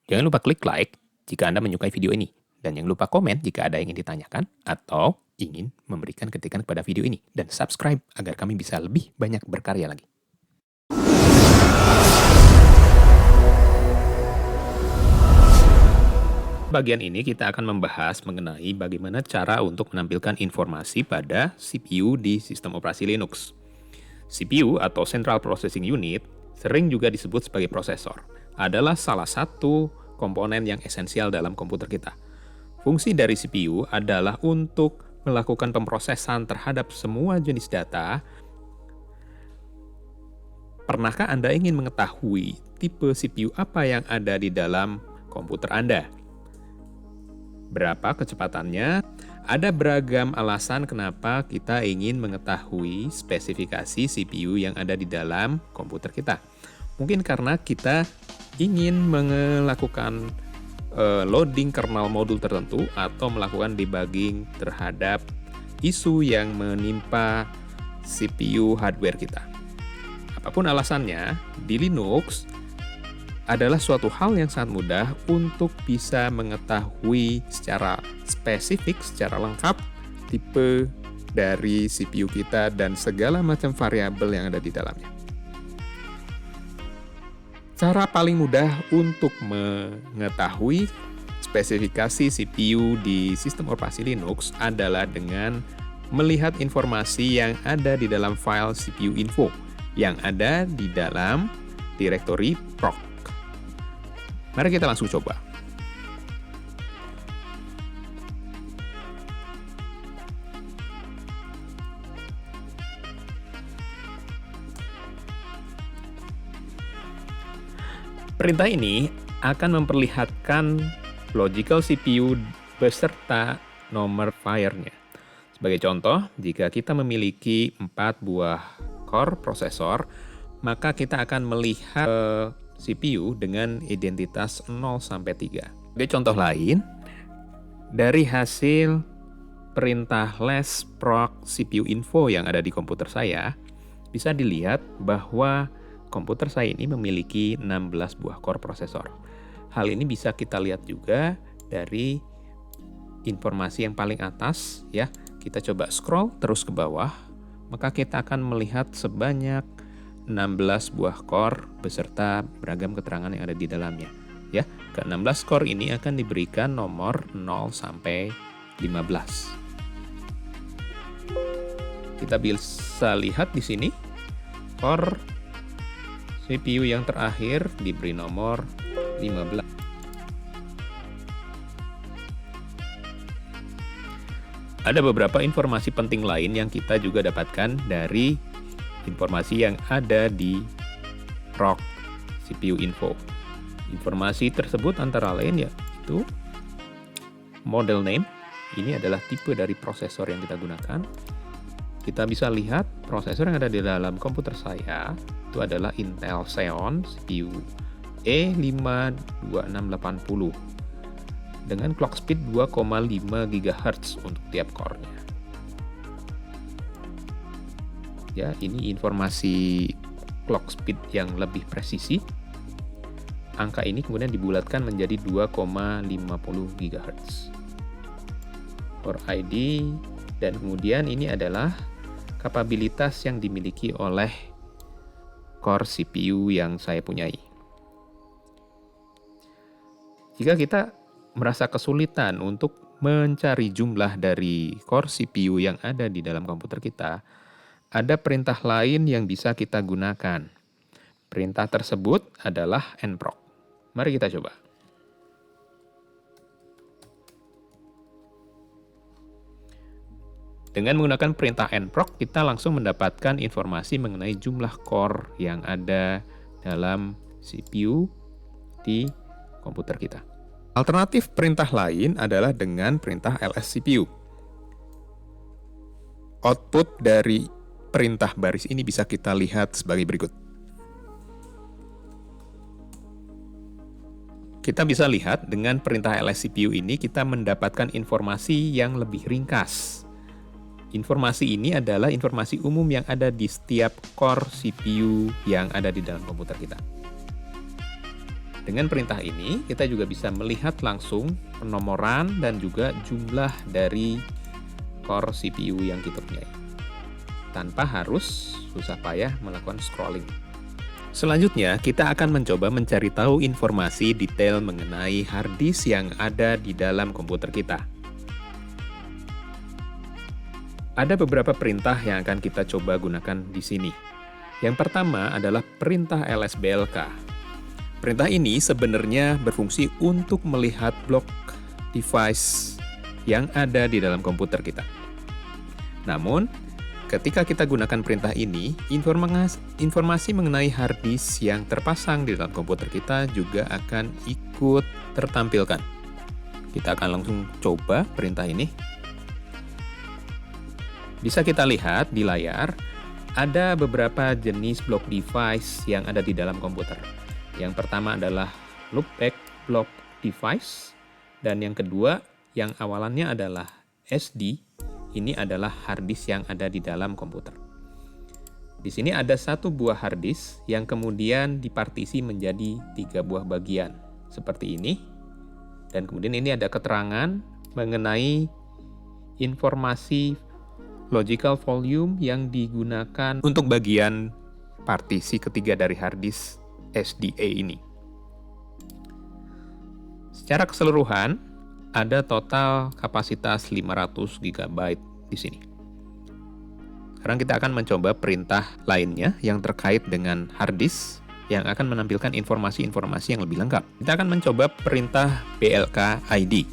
Jangan lupa klik like jika Anda menyukai video ini. Dan jangan lupa komen jika ada yang ingin ditanyakan atau ingin memberikan kritikan kepada video ini. Dan subscribe agar kami bisa lebih banyak berkarya lagi. Bagian ini kita akan membahas mengenai bagaimana cara untuk menampilkan informasi pada CPU di sistem operasi Linux. CPU atau Central Processing Unit sering juga disebut sebagai prosesor, adalah salah satu komponen yang esensial dalam komputer kita. Fungsi dari CPU adalah untuk melakukan pemrosesan terhadap semua jenis data. Pernahkah Anda ingin mengetahui tipe CPU apa yang ada di dalam komputer Anda? Berapa kecepatannya? Ada beragam alasan kenapa kita ingin mengetahui spesifikasi CPU yang ada di dalam komputer kita. Mungkin karena kita ingin melakukan loading kernel modul tertentu atau melakukan debugging terhadap isu yang menimpa CPU hardware kita. Apapun alasannya, di Linux adalah suatu hal yang sangat mudah untuk bisa mengetahui secara spesifik, secara lengkap, tipe dari CPU kita dan segala macam variabel yang ada di dalamnya. Cara paling mudah untuk mengetahui spesifikasi CPU di sistem operasi Linux adalah dengan melihat informasi yang ada di dalam file CPU info yang ada di dalam direktori proc. Mari kita langsung coba. Perintah ini akan memperlihatkan logical CPU beserta nomor firenya. Sebagai contoh, jika kita memiliki 4 buah core prosesor, maka kita akan melihat CPU dengan identitas 0 sampai 3. Sebagai contoh lain, dari hasil perintah less proc CPU info yang ada di komputer saya, bisa dilihat bahwa komputer saya ini memiliki 16 buah core prosesor. Hal ini bisa kita lihat juga dari informasi yang paling atas, ya. Kita coba scroll terus ke bawah, maka kita akan melihat sebanyak 16 buah core beserta beragam keterangan yang ada di dalamnya. Ya, ke 16 core ini akan diberikan nomor 0 sampai 15. Kita bisa lihat di sini core CPU yang terakhir diberi nomor 15. Ada beberapa informasi penting lain yang kita juga dapatkan dari informasi yang ada di proc CPU info. Informasi tersebut antara lain yaitu model name, ini adalah tipe dari prosesor yang kita gunakan. Kita bisa lihat prosesor yang ada di dalam komputer saya itu adalah Intel Xeon CPU E52680 dengan clock speed 2,5 GHz untuk tiap core-nya. Ya, ini informasi clock speed yang lebih presisi. Angka ini kemudian dibulatkan menjadi 2,50 GHz. Core ID, dan kemudian ini adalah kapabilitas yang dimiliki oleh core CPU yang saya punyai. Jika kita merasa kesulitan untuk mencari jumlah dari core CPU yang ada di dalam komputer kita, ada perintah lain yang bisa kita gunakan. Perintah tersebut adalah nproc. Mari kita coba. Dengan menggunakan perintah nproc, kita langsung mendapatkan informasi mengenai jumlah core yang ada dalam CPU di komputer kita. Alternatif perintah lain adalah dengan perintah lscpu. Output dari perintah baris ini bisa kita lihat sebagai berikut. Kita bisa lihat dengan perintah lscpu ini kita mendapatkan informasi yang lebih ringkas. Informasi ini adalah informasi umum yang ada di setiap core CPU yang ada di dalam komputer kita. dengan perintah ini kita juga bisa melihat langsung penomoran dan juga jumlah dari core CPU yang kita punyai, tanpa harus susah payah melakukan scrolling. Selanjutnya, kita akan mencoba mencari tahu informasi detail mengenai hard disk yang ada di dalam komputer kita. Ada beberapa perintah yang akan kita coba gunakan di sini. Yang pertama adalah perintah lsblk. Perintah ini sebenarnya berfungsi untuk melihat blok device yang ada di dalam komputer kita. Namun, ketika kita gunakan perintah ini, informasi mengenai hard disk yang terpasang di dalam komputer kita juga akan ikut tertampilkan. Kita akan langsung coba perintah ini. Bisa kita lihat di layar, ada beberapa jenis blok device yang ada di dalam komputer. Yang pertama adalah loopback block device, dan yang kedua, yang awalannya adalah SD, ini adalah hard disk yang ada di dalam komputer. Di sini ada satu buah hard disk yang kemudian dipartisi menjadi 3 buah bagian, seperti ini. Dan kemudian ini ada keterangan mengenai informasi logical volume yang digunakan untuk bagian partisi ketiga dari hard disk SDA ini. Secara keseluruhan, ada total kapasitas 500 GB di sini. Sekarang kita akan mencoba perintah lainnya yang terkait dengan hard disk yang akan menampilkan informasi-informasi yang lebih lengkap. Kita akan mencoba perintah blk id.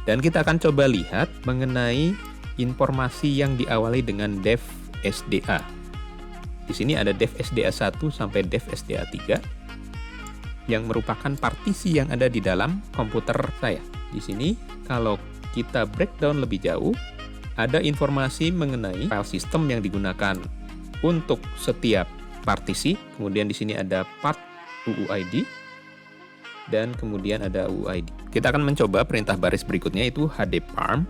Dan kita akan coba lihat mengenai informasi yang diawali dengan dev SDA. Di sini ada dev SDA 1 sampai dev SDA 3 yang merupakan partisi yang ada di dalam komputer saya. Di sini kalau kita breakdown lebih jauh, ada informasi mengenai file system yang digunakan untuk setiap partisi. Kemudian di sini ada part UUID dan kemudian ada UUID. Kita akan mencoba perintah baris berikutnya, itu hdparm.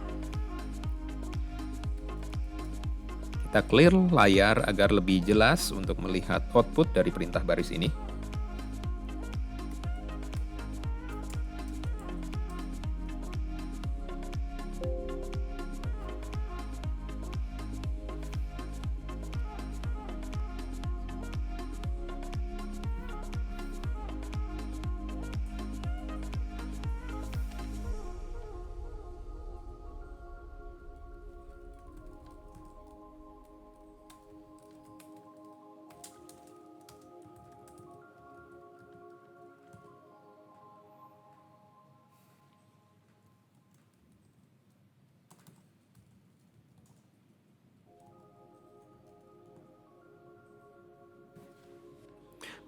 Kita clear layar agar lebih jelas untuk melihat output dari perintah baris ini.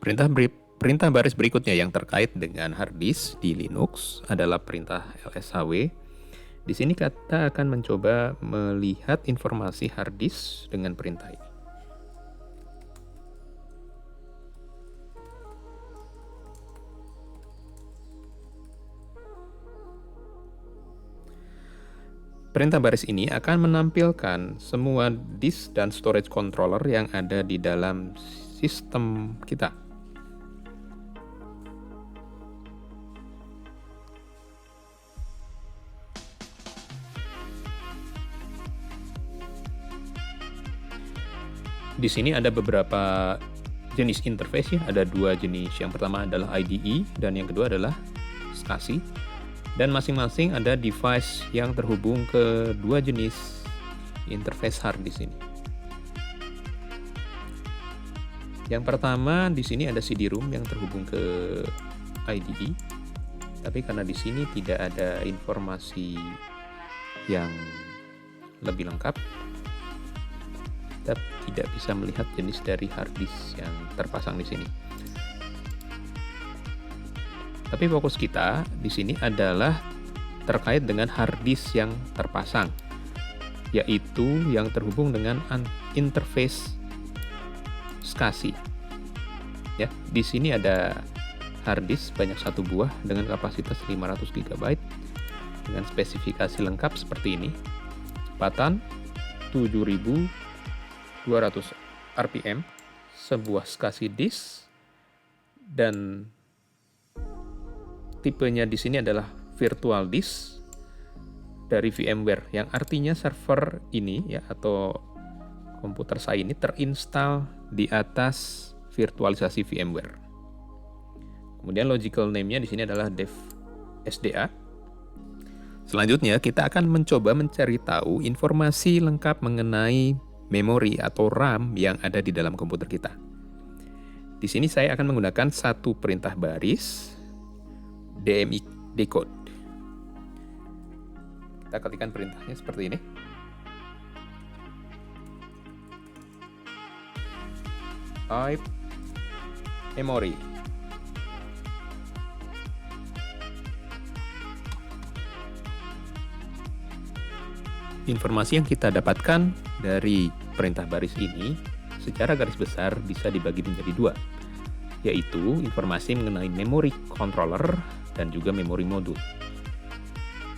Perintah baris berikutnya yang terkait dengan hard disk di Linux adalah perintah lshw. Di sini kita akan mencoba melihat informasi hard disk dengan perintah ini. Perintah baris ini akan menampilkan semua disk dan storage controller yang ada di dalam sistem kita. Di sini ada beberapa jenis interface ya, ada 2 jenis. Yang pertama adalah IDE dan yang kedua adalah SCSI. Dan masing-masing ada device yang terhubung ke 2 jenis interface hard disk ini. Yang pertama di sini ada CD-ROM yang terhubung ke IDE. Tapi karena di sini tidak ada informasi yang lebih lengkap, kita tidak bisa melihat jenis dari hard disk yang terpasang di sini. Tapi fokus kita di sini adalah terkait dengan hard disk yang terpasang, yaitu yang terhubung dengan interface SCSI. Ya, di sini ada hard disk banyak 1 buah dengan kapasitas 500 GB dengan spesifikasi lengkap seperti ini. Kecepatan 7200 RPM, sebuah SCSI disk Dan tipenya di sini adalah virtual disk dari VMware, yang artinya server ini ya atau komputer saya ini terinstall di atas virtualisasi VMware. Kemudian logical name-nya di sini adalah dev SDA. Selanjutnya kita akan mencoba mencari tahu informasi lengkap mengenai memori atau RAM yang ada di dalam komputer kita. Di sini saya akan menggunakan satu perintah baris DMI decode. Kita ketikkan perintahnya seperti ini. Type memory. Informasi yang kita dapatkan dari perintah baris ini secara garis besar bisa dibagi menjadi dua, yaitu informasi mengenai memory controller dan juga memory modul.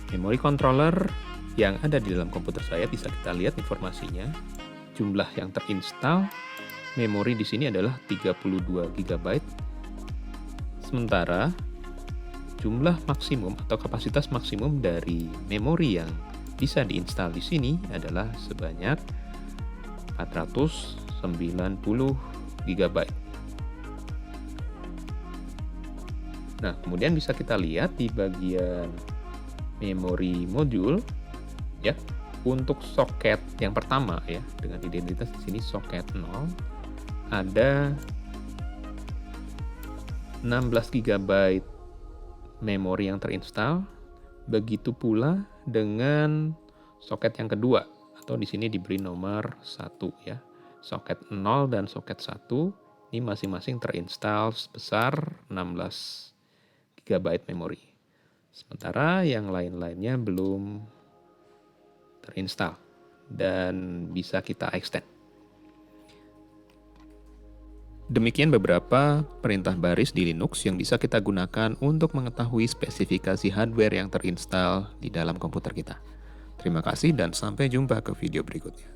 Memory controller yang ada di dalam komputer saya bisa kita lihat informasinya. Jumlah yang terinstall memori di sini adalah 32 GB. Sementara jumlah maksimum atau kapasitas maksimum dari memori yang bisa diinstal di sini adalah sebanyak 490 GB. Nah, kemudian bisa kita lihat di bagian memori modul ya, untuk soket yang pertama ya dengan identitas di sini soket 0 ada 16 GB memori yang terinstall. Begitu pula dengan soket yang kedua atau di sini diberi nomor 1 ya. Soket 0 dan soket 1 ini masing-masing terinstall sebesar 16 GB memori. Sementara yang lain-lainnya belum terinstall dan bisa kita extend. Demikian beberapa perintah baris di Linux yang bisa kita gunakan untuk mengetahui spesifikasi hardware yang terinstall di dalam komputer kita. Terima kasih dan sampai jumpa ke video berikutnya.